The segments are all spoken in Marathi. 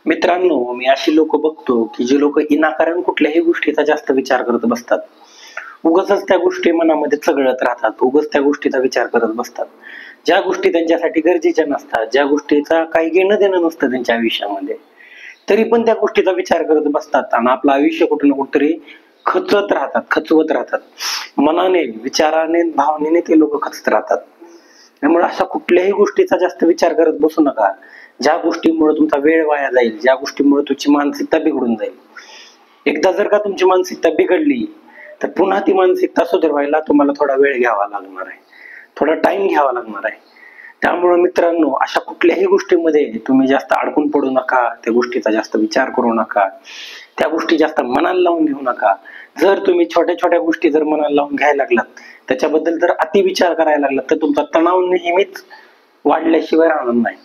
मित्रांनो, मी अशी लोक बघतो की जे लोक विनाकारण कुठल्याही गोष्टीचा जास्त विचार करत बसतात. उगाचच त्या गोष्टी मनामध्ये चघळत राहतात, उगाच त्या गोष्टीचा विचार करत बसतात. ज्या गोष्टी त्यांच्यासाठी गरजेच्या नसतात, ज्या गोष्टीचा काही घेणं देणं नसतं त्यांच्या आयुष्यामध्ये, तरी पण त्या गोष्टीचा विचार करत बसतात आणि आपलं आयुष्य कुठं ना कुठतरी खचवत राहतात. मनाने, विचाराने, भावनेने ते लोक खचत राहतात. त्यामुळे अशा कुठल्याही गोष्टीचा जास्त विचार करत बसू नका, ज्या गोष्टीमुळे तुमचा वेळ वाया जाईल, ज्या गोष्टीमुळे तुमची मानसिकता बिघडून जाईल. एकदा जर का तुमची मानसिकता बिघडली तर पुन्हा ती मानसिकता सुधारवायला तुम्हाला थोडा वेळ घ्यावा लागणार आहे, थोडा टाइम घ्यावा लागणार आहे. त्यामुळे मित्रांनो, अशा कुठल्याही गोष्टीमध्ये तुम्ही जास्त अडकून पडू नका, त्या गोष्टीचा जास्त विचार करू नका, त्या गोष्टी जास्त मनाला लावून घेऊ नका. जर तुम्ही छोट्या छोट्या गोष्टी जर मनाला लावून घ्यायला लागलात, त्याच्याबद्दल जर अति विचार करायला लागलात, तर तुमचा तणाव नेहमीच वाढल्याशिवाय राहणार नाही.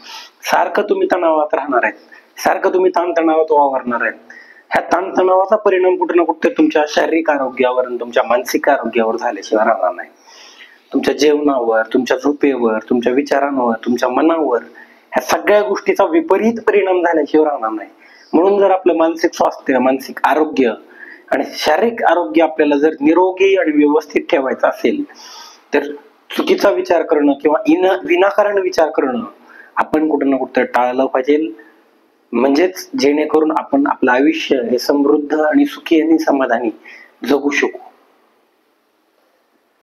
सारखं तुम्ही तणावात राहणार आहेत, सारखं तुम्ही ताणतणावात वावरणार आहेत. ह्या ताणतणावाचा परिणाम कुठे ना कुठे तुमच्या शारीरिक आरोग्यावर आणि तुमच्या मानसिक आरोग्यावर झाल्याशिवाय राहणार नाही. तुमच्या जेवणावर, तुमच्या झोपेवर, तुमच्या विचारांवर, तुमच्या मनावर, ह्या सगळ्या गोष्टीचा विपरीत परिणाम झाल्याशिवाय राहणार नाही. म्हणून जर आपलं मानसिक स्वास्थ्य, मानसिक आरोग्य आणि शारीरिक आरोग्य आपल्याला जर निरोगी आणि व्यवस्थित ठेवायचं असेल, तर चुकीचा विचार करणं किंवा विनाकारण विचार करणं आपण कुठं ना कुठं टाळलं पाहिजे. म्हणजेच जेणेकरून आपण आपलं आयुष्य हे समृद्ध आणि सुखी आणि समाधानी जगू शकू.